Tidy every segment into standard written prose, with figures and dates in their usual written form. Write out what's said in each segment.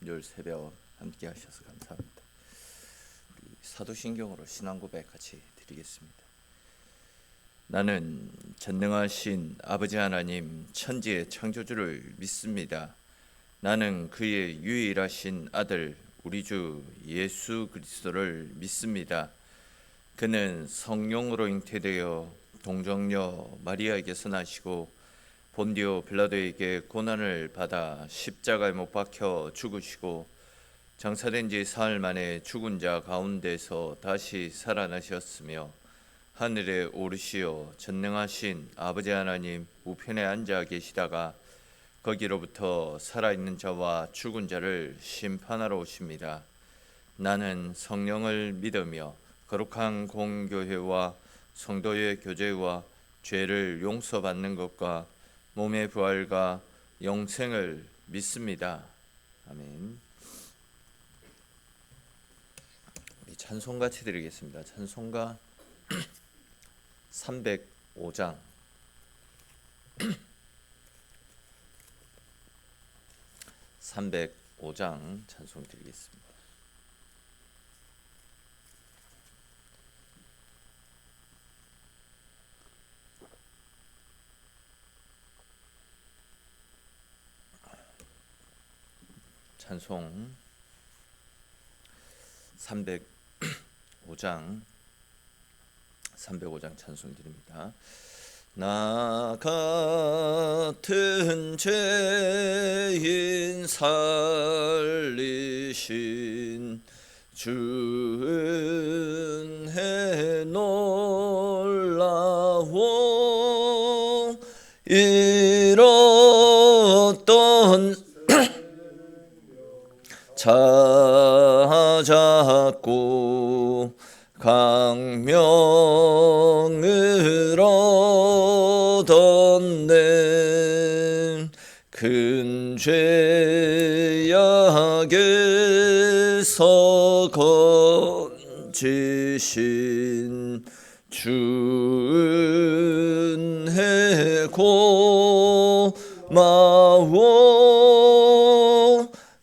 금요일 새벽 함께 하셔서 감사합니다. 우리 사도신경으로 신앙 고백 같이 드리겠습니다. 나는 전능하신 아버지 하나님 천지의 창조주를 믿습니다. 나는 그의 유일하신 아들 우리 주 예수 그리스도를 믿습니다. 그는 성령으로 잉태되어 동정녀 마리아에게서 나시고 본디오 빌라도에게 고난을 받아 십자가에 못 박혀 죽으시고 장사된 지 사흘 만에 죽은 자 가운데서 다시 살아나셨으며 하늘에 오르시어 전능하신 아버지 하나님 우편에 앉아 계시다가 거기로부터 살아있는 자와 죽은 자를 심판하러 오십니다. 나는 성령을 믿으며 거룩한 공교회와 성도의 교제와 죄를 용서받는 것과 몸의 부활과 영생을 믿습니다. 아멘. 우리 찬송 같이 드리겠습니다. 찬송가 305장 305장 찬송 드리겠습니다. 찬송 305장 찬송 드립니다. 나 같은 죄인 살리신 주 은혜 놀라워 잃었던 찾았고 강명을 얻었네. 큰 죄악에서 건지신 주 은혜 고마워.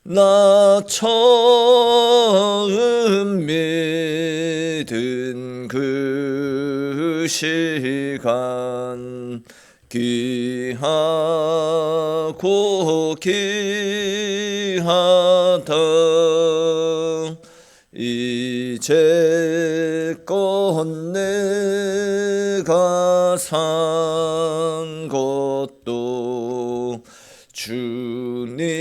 나 처음 믿은 그 시간 귀하고 귀하다. 이제껏 내가 산 것도 주님의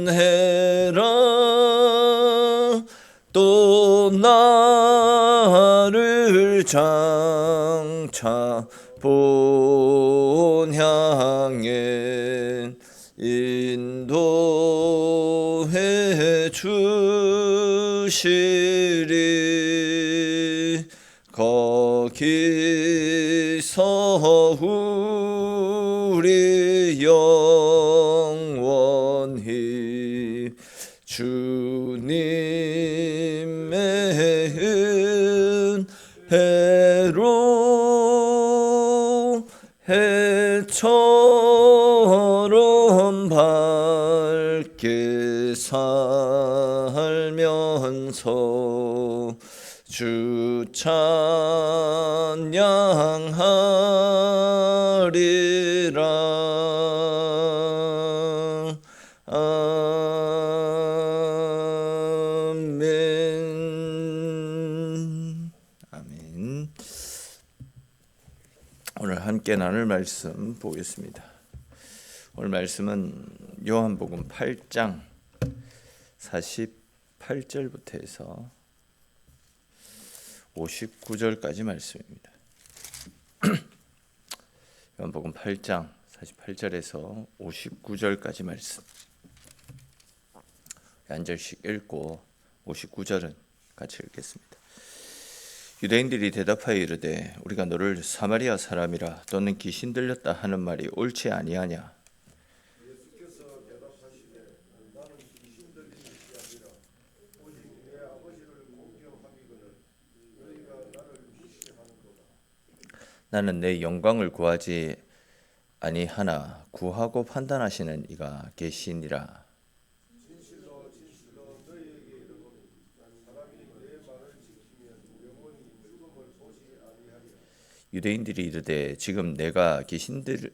은혜라. 또 나를 장차 본향에 인도해 주시리. 거기서 우리 영원히 주님의 은혜로 해처럼 밝게 살면서 주 찬양하리라. 아멘. 아멘. 오늘 함께 나눌 말씀 보겠습니다. 오늘 말씀은 요한복음 8장 48절부터 해서 59절까지 말씀입니다. 요한복음 8장 48절에서 59절까지 말씀. 한 절씩 읽고 59절은 같이 읽겠습니다. 유대인들이 대답하여 이르되 우리가 너를 사마리아 사람이라 또는 귀신 들렸다 하는 말이 옳지 아니하냐. 예수께서 대답하시되 나는 귀신 들린 것이 아니라 오직 내 아버지를 공경하기거늘 너희가 나를 무시하는도다. 나는 내 영광을 구하지 아니하나 구하고 판단하시는 이가 계시니라. 진실로 진실로 너희에게 이르노니 사람이 내 말을 지키면 영원히 죽음을 보지 아니하리라. 유대인들이 이르되 지금 내가 계신들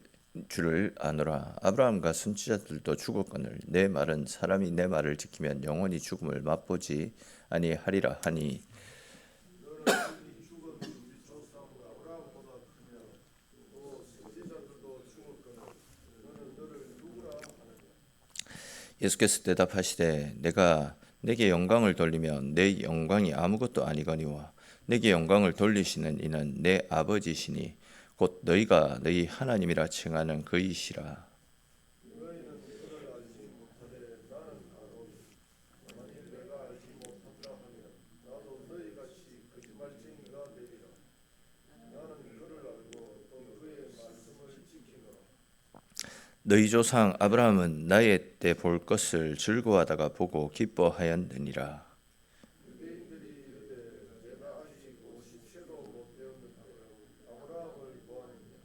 줄을 아노라. 아브라함과 선지자들도 죽었거늘 내 말은 사람이 내 말을 지키면 영원히 죽음을 맛보지 아니하리라 하니 너는 이미 죽은 우리 조상 아브라함보다 크며 또 선지자들도 죽었거늘 너는 너를 누구라 하느냐. 예수께서 대답하시되 내가 내게 영광을 돌리면 내 영광이 아무것도 아니거니와 내게 영광을 돌리시는 이는 내 아버지시니 곧 너희가 너희 하나님이라 칭하는 그이시라. 너희는 그를 알지 못하되 나는 아노니 만일 내가 알지 못한다 하면 나도 너희같이 거짓말쟁이가 되리라. 나는 그를 알고 또 그의 말씀을 지키노라. 너희 조상 아브라함은 나의 때 볼 것을 즐거워하다가 보고 기뻐하였느니라. 유대인들이 이르되 내가 아직 50세도 못 되었는데 아브라함을 보았느냐.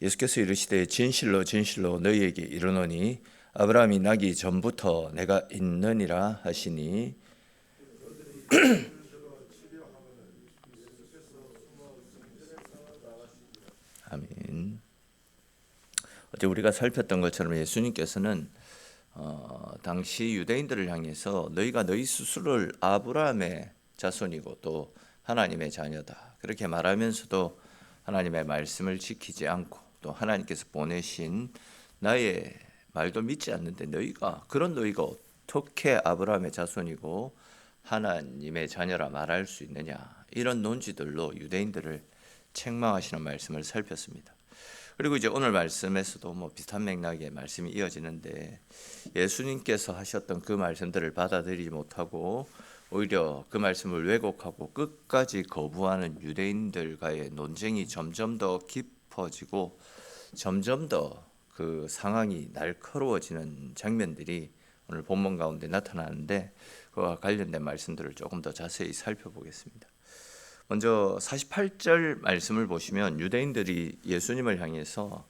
예수께서 이르시되 진실로 진실로 너희에게 이르노니 아브라함이 나기 전부터 내가 있느니라 하시니 아멘. 어제 우리가 살폈던 것처럼 예수님께서는 당시 유대인들을 향해서 너희가 너희 스스로를 아브라함의 자손이고 또 하나님의 자녀다 그렇게 말하면서도 하나님의 말씀을 지키지 않고 또 하나님께서 보내신 나의 말도 믿지 않는데 너희가 어떻게 아브라함의 자손이고 하나님의 자녀라 말할 수 있느냐 이런 논지들로 유대인들을 책망하시는 말씀을 살폈습니다. 그리고 이제 오늘 말씀에서도 비슷한 맥락의 말씀이 이어지는데 예수님께서 하셨던 그 말씀들을 받아들이지 못하고 오히려 그 말씀을 왜곡하고 끝까지 거부하는 유대인들과의 논쟁이 점점 더 깊어지고 점점 더 그 상황이 날카로워지는 장면들이 오늘 본문 가운데 나타나는데 그와 관련된 말씀들을 조금 더 자세히 살펴보겠습니다. 먼저 48절 말씀을 보시면 유대인들이 예수님을 향해서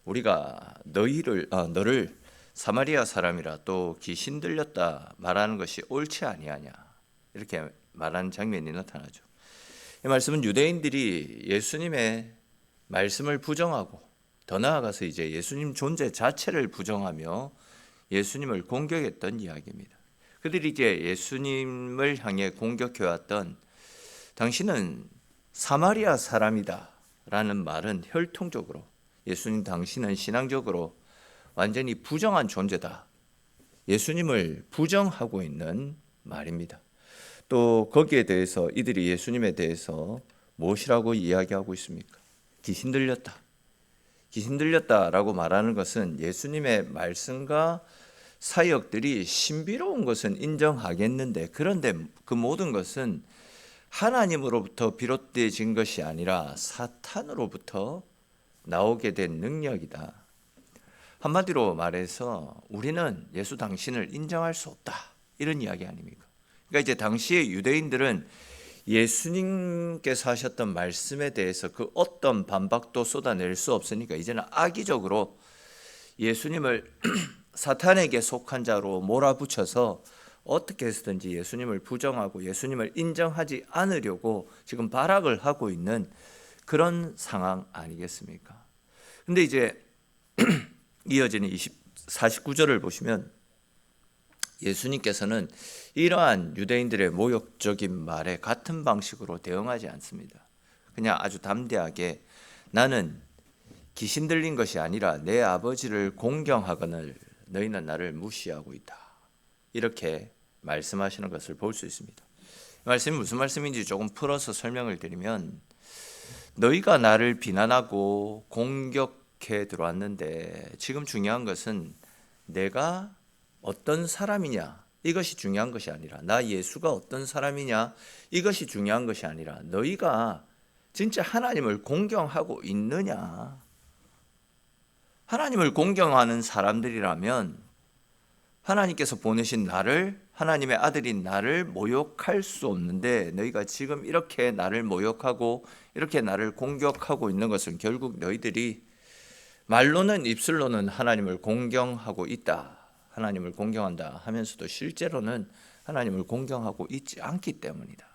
우리가 너를 사마리아 사람이라 또 귀신 들렸다 말하는 것이 옳지 아니하냐 이렇게 말하는 장면이 나타나죠. 이 말씀은 유대인들이 예수님의 말씀을 부정하고 더 나아가서 이제 예수님 존재 자체를 부정하며 예수님을 공격했던 이야기입니다. 그들이 이제 예수님을 향해 공격해왔던 당신은 사마리아 사람이다 라는 말은 혈통적으로 예수님 당신은 신앙적으로 완전히 부정한 존재다. 예수님을 부정하고 있는 말입니다. 또 거기에 대해서 이들이 예수님에 대해서 무엇이라고 이야기하고 있습니까? 귀신 들렸다. 귀신 들렸다라고 말하는 것은 예수님의 말씀과 사역들이 신비로운 것은 인정하겠는데 그런데 그 모든 것은 하나님으로부터 비롯되어진 것이 아니라 사탄으로부터 나오게 된 능력이다. 한마디로 말해서 우리는 예수 당신을 인정할 수 없다. 이런 이야기 아닙니까? 그러니까 이제 당시의 유대인들은 예수님께서 하셨던 말씀에 대해서 그 어떤 반박도 쏟아낼 수 없으니까 이제는 악의적으로 예수님을 사탄에게 속한 자로 몰아붙여서 어떻게 해서든지 예수님을 부정하고 예수님을 인정하지 않으려고 지금 발악을 하고 있는 그런 상황 아니겠습니까? 근데 이제 이어지는 49절을 보시면 예수님께서는 이러한 유대인들의 모욕적인 말에 같은 방식으로 대응하지 않습니다. 그냥 아주 담대하게 나는 귀신 들린 것이 아니라 내 아버지를 공경하거늘 너희는 나를 무시하고 있다. 이렇게 말씀하시는 것을 볼 수 있습니다. 말씀이 무슨 말씀인지 조금 풀어서 설명을 드리면 너희가 나를 비난하고 공격해 들어왔는데 지금 중요한 것은 내가 어떤 사람이냐 이것이 중요한 것이 아니라 나 예수가 어떤 사람이냐 이것이 중요한 것이 아니라 너희가 진짜 하나님을 공경하고 있느냐. 하나님을 공경하는 사람들이라면 하나님께서 보내신 나를 하나님의 아들인 나를 모욕할 수 없는데 너희가 지금 이렇게 나를 모욕하고 이렇게 나를 공격하고 있는 것은 결국 너희들이 말로는 입술로는 하나님을 공경하고 있다, 하나님을 공경한다 하면서도 실제로는 하나님을 공경하고 있지 않기 때문이다.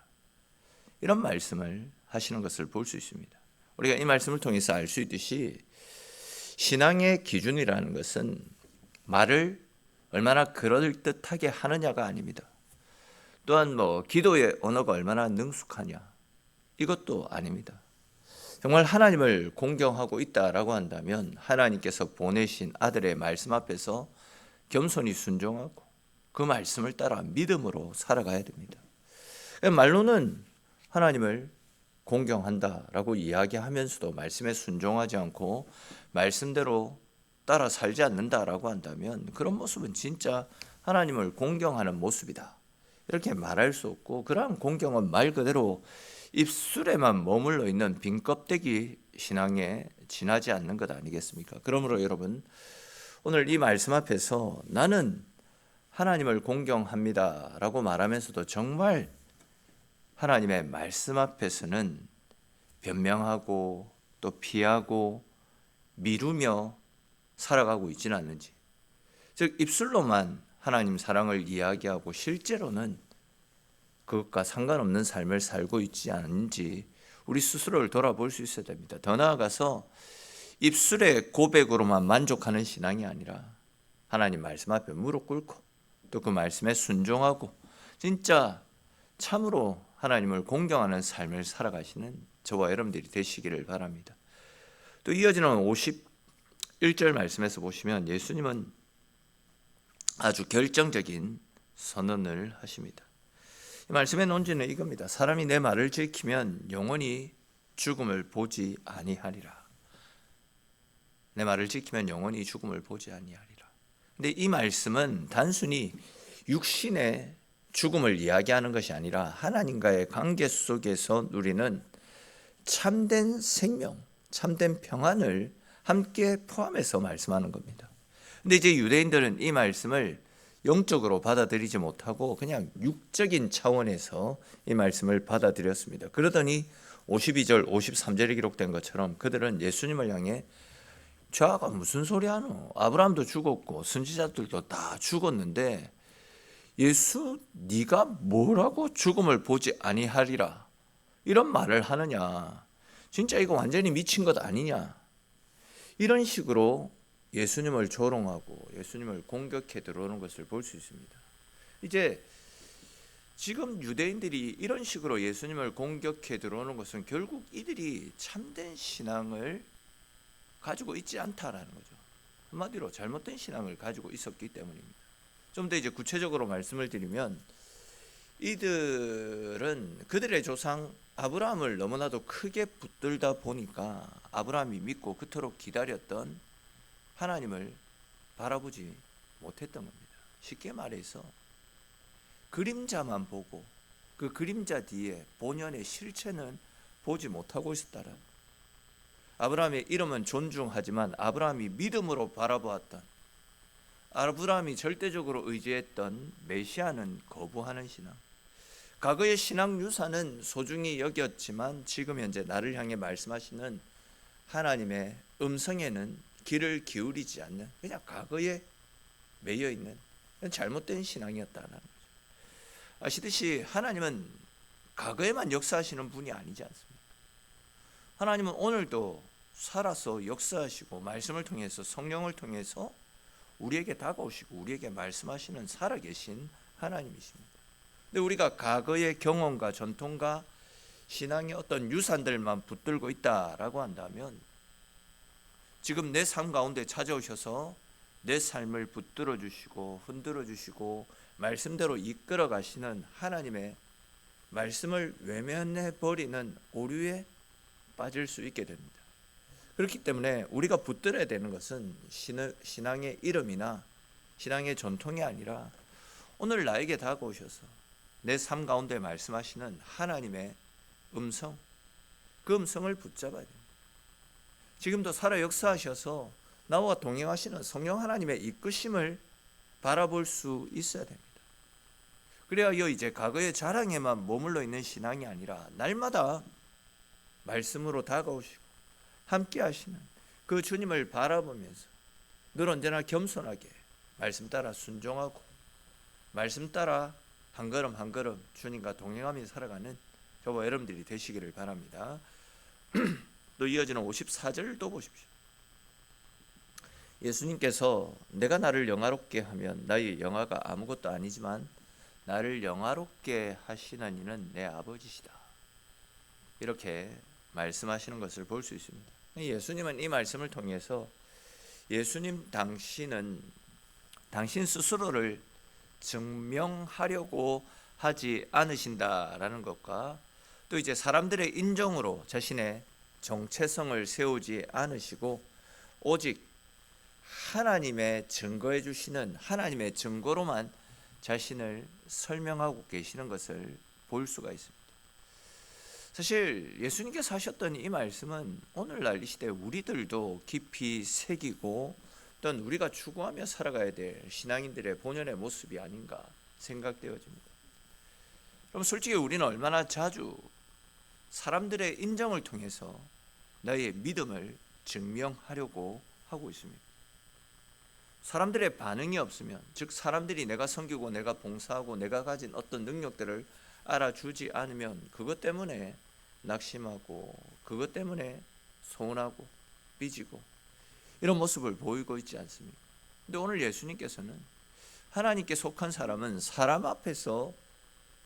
이런 말씀을 하시는 것을 볼 수 있습니다. 우리가 이 말씀을 통해서 알 수 있듯이 신앙의 기준이라는 것은 말을 얼마나 그럴듯하게 하느냐가 아닙니다. 또한 기도의 언어가 얼마나 능숙하냐, 이것도 아닙니다. 정말 하나님을 공경하고 있다라고 한다면 하나님께서 보내신 아들의 말씀 앞에서 겸손히 순종하고 그 말씀을 따라 믿음으로 살아가야 됩니다. 말로는 하나님을 공경한다라고 이야기하면서도 말씀에 순종하지 않고 말씀대로 따라 살지 않는다라고 한다면 그런 모습은 진짜 하나님을 공경하는 모습이다, 이렇게 말할 수 없고, 그러한 공경은 말 그대로 입술에만 머물러 있는 빈 껍데기 신앙에 지나지 않는 것 아니겠습니까? 그러므로 여러분, 오늘 이 말씀 앞에서 나는 하나님을 공경합니다 라고 말하면서도 정말 하나님의 말씀 앞에서는 변명하고 또 피하고 미루며 살아가고 있지는 않는지, 즉 입술로만 하나님 사랑을 이야기하고 실제로는 그것과 상관없는 삶을 살고 있지 않은지 우리 스스로를 돌아볼 수 있어야 됩니다. 더 나아가서 입술의 고백으로만 만족하는 신앙이 아니라 하나님 말씀 앞에 무릎 꿇고 또 그 말씀에 순종하고 진짜 참으로 하나님을 공경하는 삶을 살아가시는 저와 여러분들이 되시기를 바랍니다. 또 이어지는 51절 말씀에서 보시면 예수님은 아주 결정적인 선언을 하십니다. 이 말씀의 논지는 이겁니다. 사람이 내 말을 지키면 영원히 죽음을 보지 아니하리라. 내 말을 지키면 영원히 죽음을 보지 아니하리라. 근데 이 말씀은 단순히 육신의 죽음을 이야기하는 것이 아니라 하나님과의 관계 속에서 누리는 참된 생명, 참된 평안을 함께 포함해서 말씀하는 겁니다. 근데 이제 유대인들은 이 말씀을 영적으로 받아들이지 못하고 그냥 육적인 차원에서 이 말씀을 받아들였습니다. 그러더니 52절, 53절에 기록된 것처럼 그들은 예수님을 향해 저가 무슨 소리 하노? 아브라함도 죽었고 선지자들도 다 죽었는데 예수 네가 뭐라고 죽음을 보지 아니하리라 이런 말을 하느냐? 진짜 이거 완전히 미친 것 아니냐? 이런 식으로 예수님을 조롱하고 예수님을 공격해 들어오는 것을 볼 수 있습니다. 이제 지금 유대인들이 이런 식으로 예수님을 공격해 들어오는 것은 결국 이들이 참된 신앙을 가지고 있지 않다라는 거죠. 한마디로 잘못된 신앙을 가지고 있었기 때문입니다. 좀 더 이제 구체적으로 말씀을 드리면 이들은 그들의 조상 아브라함을 너무나도 크게 붙들다 보니까 아브라함이 믿고 그토록 기다렸던 하나님을 바라보지 못했던 겁니다. 쉽게 말해서 그림자만 보고 그 그림자 뒤에 본연의 실체는 보지 못하고 있었다라. 아브라함의 이름은 존중하지만 아브라함이 믿음으로 바라보았던, 아브라함이 절대적으로 의지했던 메시아는 거부하는 신앙. 과거의 신앙 유산은 소중히 여겼지만 지금 현재 나를 향해 말씀하시는 하나님의 음성에는 귀를 기울이지 않는, 그냥 과거에 매여 있는 잘못된 신앙이었다는 거죠. 아시듯이 하나님은 과거에만 역사하시는 분이 아니지 않습니까? 하나님은 오늘도 살아서 역사하시고 말씀을 통해서 성령을 통해서 우리에게 다가오시고 우리에게 말씀하시는 살아계신 하나님이십니다. 근데 우리가 과거의 경험과 전통과 신앙의 어떤 유산들만 붙들고 있다라고 한다면 지금 내 삶 가운데 찾아오셔서 내 삶을 붙들어 주시고 흔들어 주시고 말씀대로 이끌어 가시는 하나님의 말씀을 외면해 버리는 오류에 빠질 수 있게 됩니다. 그렇기 때문에 우리가 붙들어야 되는 것은 신앙의 이름이나 신앙의 전통이 아니라 오늘 나에게 다가오셔서 내 삶 가운데 말씀하시는 하나님의 음성, 그 음성을 붙잡아야 됩니다. 지금도 살아 역사하셔서 나와 동행하시는 성령 하나님의 이끄심을 바라볼 수 있어야 됩니다. 그래야 이제 과거의 자랑에만 머물러 있는 신앙이 아니라 날마다 말씀으로 다가오시고 함께 하시는 그 주님을 바라보면서 늘 언제나 겸손하게 말씀 따라 순종하고 말씀 따라 한 걸음 한 걸음 주님과 동행하며 살아가는 저와 여러분들이 되시기를 바랍니다. 또 이어지는 54절도 보십시오. 예수님께서 내가 나를 영화롭게 하면 나의 영화가 아무것도 아니지만 나를 영화롭게 하시는 이는 내 아버지시다. 이렇게 말씀하시는 것을 볼 수 있습니다. 예수님은 이 말씀을 통해서 예수님 당신은 당신 스스로를 증명하려고 하지 않으신다라는 것과 또 이제 사람들의 인정으로 자신의 정체성을 세우지 않으시고 오직 하나님의 증거해 주시는 하나님의 증거로만 자신을 설명하고 계시는 것을 볼 수가 있습니다. 사실 예수님께서 하셨던 이 말씀은 오늘날 이 시대 우리들도 깊이 새기고 또한 우리가 추구하며 살아가야 될 신앙인들의 본연의 모습이 아닌가 생각되어집니다. 그럼 솔직히 우리는 얼마나 자주 사람들의 인정을 통해서 나의 믿음을 증명하려고 하고 있습니다. 사람들의 반응이 없으면, 즉 사람들이 내가 섬기고 내가 봉사하고 내가 가진 어떤 능력들을 알아주지 않으면 그것 때문에 낙심하고 그것 때문에 서운하고 삐지고 이런 모습을 보이고 있지 않습니까? 근데 오늘 예수님께서는 하나님께 속한 사람은 사람 앞에서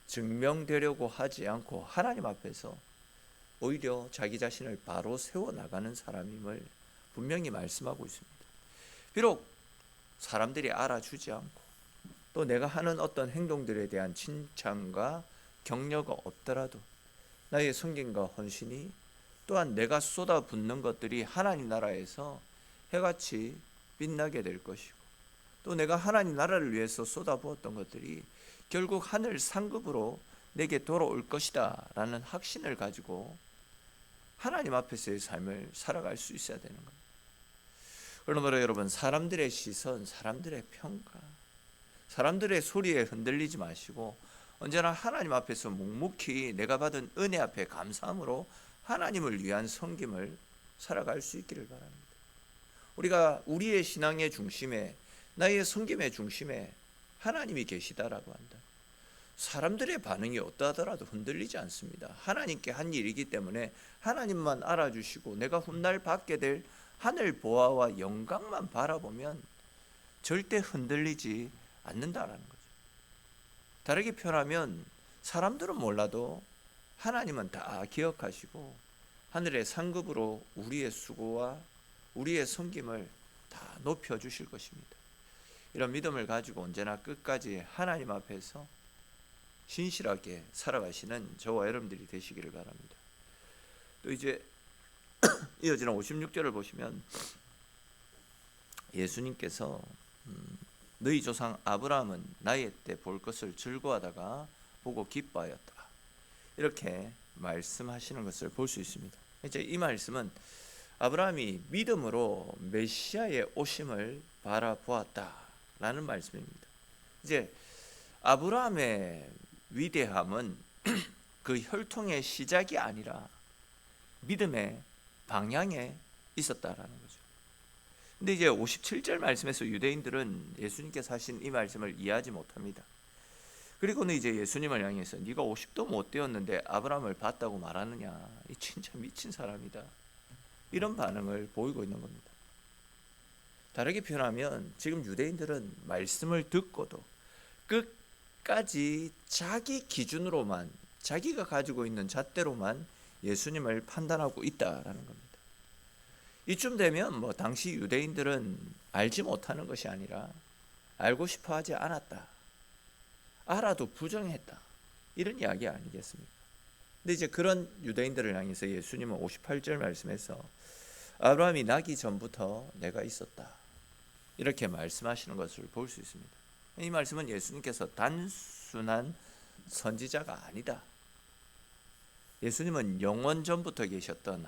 증명되려고 하지 않고 하나님 앞에서 오히려 자기 자신을 바로 세워나가는 사람임을 분명히 말씀하고 있습니다. 비록 사람들이 알아주지 않고 또 내가 하는 어떤 행동들에 대한 칭찬과 격려가 없더라도 나의 성김과 헌신이 또한 내가 쏟아붓는 것들이 하나님 나라에서 해같이 빛나게 될 것이고 또 내가 하나님 나라를 위해서 쏟아부었던 것들이 결국 하늘 상급으로 내게 돌아올 것이다 라는 확신을 가지고 하나님 앞에서의 삶을 살아갈 수 있어야 되는 겁니다. 그러므로 여러분, 사람들의 시선, 사람들의 평가, 사람들의 소리에 흔들리지 마시고 언제나 하나님 앞에서 묵묵히 내가 받은 은혜 앞에 감사함으로 하나님을 위한 섬김을 살아갈 수 있기를 바랍니다. 우리가 우리의 신앙의 중심에, 나의 섬김의 중심에 하나님이 계시다라고 한다. 사람들의 반응이 어떠하더라도 흔들리지 않습니다. 하나님께 한 일이기 때문에 하나님만 알아주시고 내가 훗날 받게 될 하늘 보화와 영광만 바라보면 절대 흔들리지 않는다라는 거죠. 다르게 표현하면 사람들은 몰라도 하나님은 다 기억하시고 하늘의 상급으로 우리의 수고와 우리의 섬김을 다 높여주실 것입니다. 이런 믿음을 가지고 언제나 끝까지 하나님 앞에서 신실하게 살아가시는 저와 여러분들이 되시기를 바랍니다. 또 이제 이어지는 56절을 보시면 예수님께서 너희 조상 아브라함은 나의 때 볼 것을 즐거워하다가 보고 기뻐하였다. 이렇게 말씀하시는 것을 볼 수 있습니다. 이제 이 말씀은 아브라함이 믿음으로 메시아의 오심을 바라보았다라는 말씀입니다. 이제 아브라함의 위대함은 그 혈통의 시작이 아니라 믿음의 방향에 있었다라는 거죠. 근데 이제 57절 말씀에서 유대인들은 예수님께서 하신 이 말씀을 이해하지 못합니다. 그리고는 이제 예수님을 향해서 네가 50도 못 되었는데 아브라함을 봤다고 말하느냐, 이 진짜 미친 사람이다, 이런 반응을 보이고 있는 겁니다. 다르게 표현하면 지금 유대인들은 말씀을 듣고도 끝까지 자기 기준으로만, 자기가 가지고 있는 잣대로만 예수님을 판단하고 있다라는 겁니다. 이쯤 되면 당시 유대인들은 알지 못하는 것이 아니라 알고 싶어 하지 않았다, 알아도 부정했다, 이런 이야기 아니겠습니까? 근데 이제 그런 유대인들을 향해서 예수님은 58절 말씀에서 아브라함이 나기 전부터 내가 있었다, 이렇게 말씀하시는 것을 볼 수 있습니다. 이 말씀은 예수님께서 단순한 선지자가 아니다, 예수님은 영원 전부터 계셨던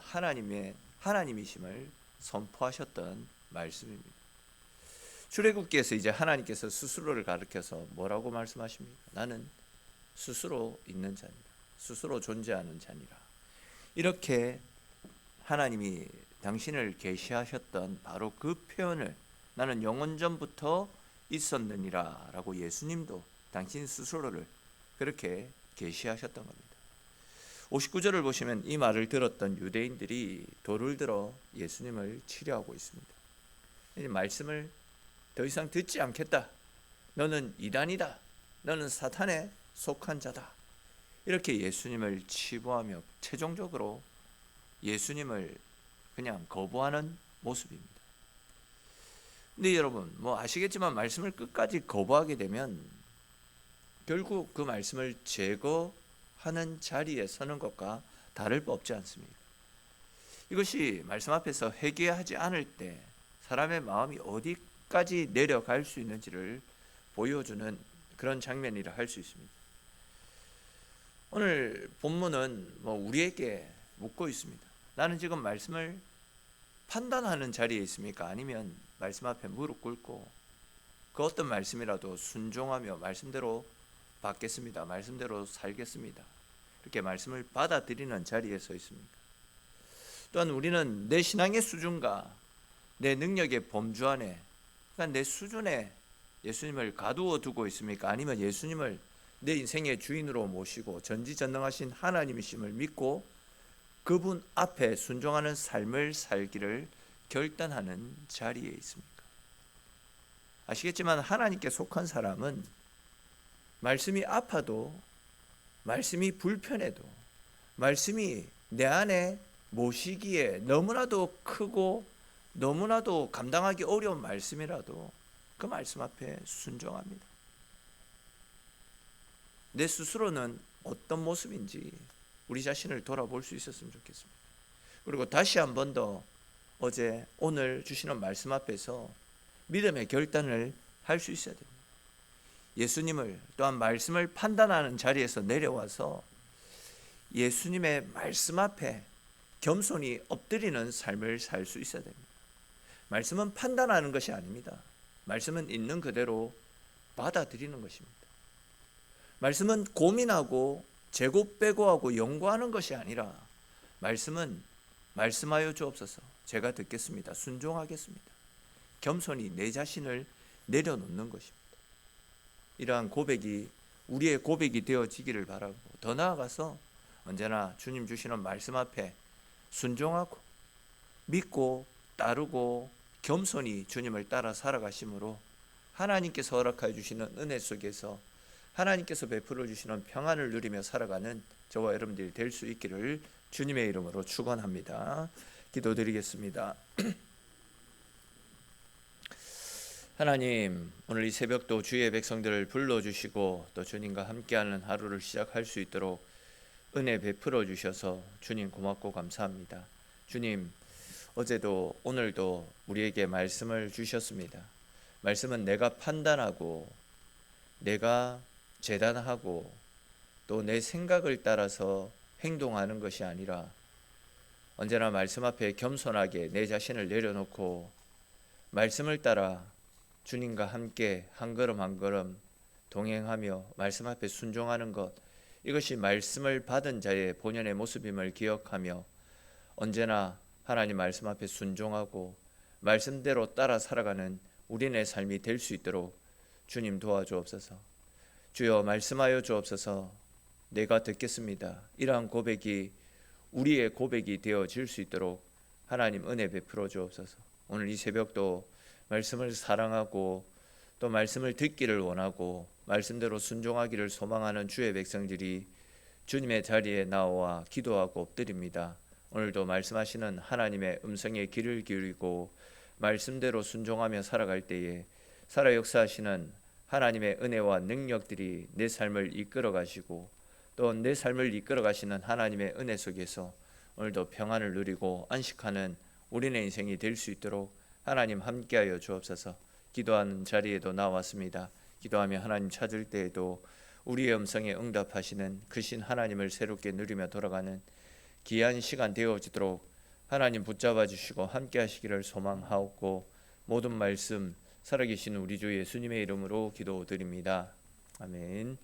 하나님이심을 선포하셨던 말씀입니다. 출애굽기에서 이제 하나님께서 스스로를 가리켜서 뭐라고 말씀하십니까? 나는 스스로 있는 자니라, 스스로 존재하는 자니라, 이렇게 하나님이 당신을 계시하셨던 바로 그 표현을 나는 영원전부터 있었느니라 라고 예수님도 당신 스스로를 그렇게 계시하셨던 겁니다. 59절을 보시면 이 말을 들었던 유대인들이 돌을 들어 예수님을 치려하고 있습니다. 이 말씀을 더 이상 듣지 않겠다. 너는 이단이다. 너는 사탄에 속한 자다. 이렇게 예수님을 치부하며 최종적으로 예수님을 그냥 거부하는 모습입니다. 근데 여러분 아시겠지만 말씀을 끝까지 거부하게 되면 결국 그 말씀을 제거하는 자리에 서는 것과 다를 바 없지 않습니까? 이것이 말씀 앞에서 회개하지 않을 때 사람의 마음이 어디까지 내려갈 수 있는지를 보여주는 그런 장면이라 할 수 있습니다. 오늘 본문은 우리에게 묻고 있습니다. 나는 지금 말씀을 판단하는 자리에 있습니까? 아니면 말씀 앞에 무릎 꿇고 그 어떤 말씀이라도 순종하며 말씀대로 받겠습니다. 말씀대로 살겠습니다. 이렇게 말씀을 받아들이는 자리에 서 있습니까? 또한 우리는 내 신앙의 수준과 내 능력의 범주 안에, 그러니까 내 수준에 예수님을 가두어 두고 있습니까? 아니면 예수님을 내 인생의 주인으로 모시고 전지전능하신 하나님이심을 믿고 그분 앞에 순종하는 삶을 살기를 결단하는 자리에 있습니까? 아시겠지만 하나님께 속한 사람은 말씀이 아파도, 말씀이 불편해도, 말씀이 내 안에 모시기에 너무나도 크고 너무나도 감당하기 어려운 말씀이라도 그 말씀 앞에 순종합니다. 내 스스로는 어떤 모습인지 우리 자신을 돌아볼 수 있었으면 좋겠습니다. 그리고 다시 한 번 더 어제 오늘 주시는 말씀 앞에서 믿음의 결단을 할 수 있어야 됩니다. 예수님을 또한 말씀을 판단하는 자리에서 내려와서 예수님의 말씀 앞에 겸손히 엎드리는 삶을 살 수 있어야 됩니다. 말씀은 판단하는 것이 아닙니다. 말씀은 있는 그대로 받아들이는 것입니다. 말씀은 고민하고 재고 빼고하고 연구하는 것이 아니라 말씀은 말씀하여 주옵소서, 제가 듣겠습니다, 순종하겠습니다, 겸손히 내 자신을 내려놓는 것입니다. 이러한 고백이 우리의 고백이 되어지기를 바라고, 더 나아가서 언제나 주님 주시는 말씀 앞에 순종하고 믿고 따르고 겸손히 주님을 따라 살아가심으로 하나님께서 허락하여 주시는 은혜 속에서 하나님께서 베풀어 주시는 평안을 누리며 살아가는 저와 여러분들이 될 수 있기를 주님의 이름으로 축원합니다. 기도드리겠습니다. 하나님, 오늘 이 새벽도 주의 백성들을 불러주시고 또 주님과 함께하는 하루를 시작할 수 있도록 은혜 베풀어 주셔서 주님 고맙고 감사합니다. 주님, 어제도 오늘도 우리에게 말씀을 주셨습니다. 말씀은 내가 판단하고 내가 재단하고 또 내 생각을 따라서 행동하는 것이 아니라 언제나 말씀 앞에 겸손하게 내 자신을 내려놓고 말씀을 따라 주님과 함께 한 걸음 한 걸음 동행하며 말씀 앞에 순종하는 것, 이것이 말씀을 받은 자의 본연의 모습임을 기억하며 언제나 하나님 말씀 앞에 순종하고 말씀대로 따라 살아가는 우리의 삶이 될 수 있도록 주님 도와주옵소서. 주여 말씀하여 주옵소서. 내가 듣겠습니다. 이러한 고백이 우리의 고백이 되어질 수 있도록 하나님 은혜 베풀어 주옵소서. 오늘 이 새벽도 말씀을 사랑하고 또 말씀을 듣기를 원하고 말씀대로 순종하기를 소망하는 주의 백성들이 주님의 자리에 나와 기도하고 엎드립니다. 오늘도 말씀하시는 하나님의 음성에 귀를 기울이고 말씀대로 순종하며 살아갈 때에 살아 역사하시는 하나님의 은혜와 능력들이 내 삶을 이끌어 가시고 또 내 삶을 이끌어 가시는 하나님의 은혜 속에서 오늘도 평안을 누리고 안식하는 우리의 인생이 될 수 있도록 하나님 함께하여 주옵소서. 기도하는 자리에도 나왔습니다. 기도하며 하나님 찾을 때에도 우리의 음성에 응답하시는 크신 하나님을 새롭게 누리며 돌아가는 귀한 시간 되어지도록 하나님 붙잡아 주시고 함께 하시기를 소망하옵고 모든 말씀 살아계신 우리 주 예수님의 이름으로 기도드립니다. 아멘.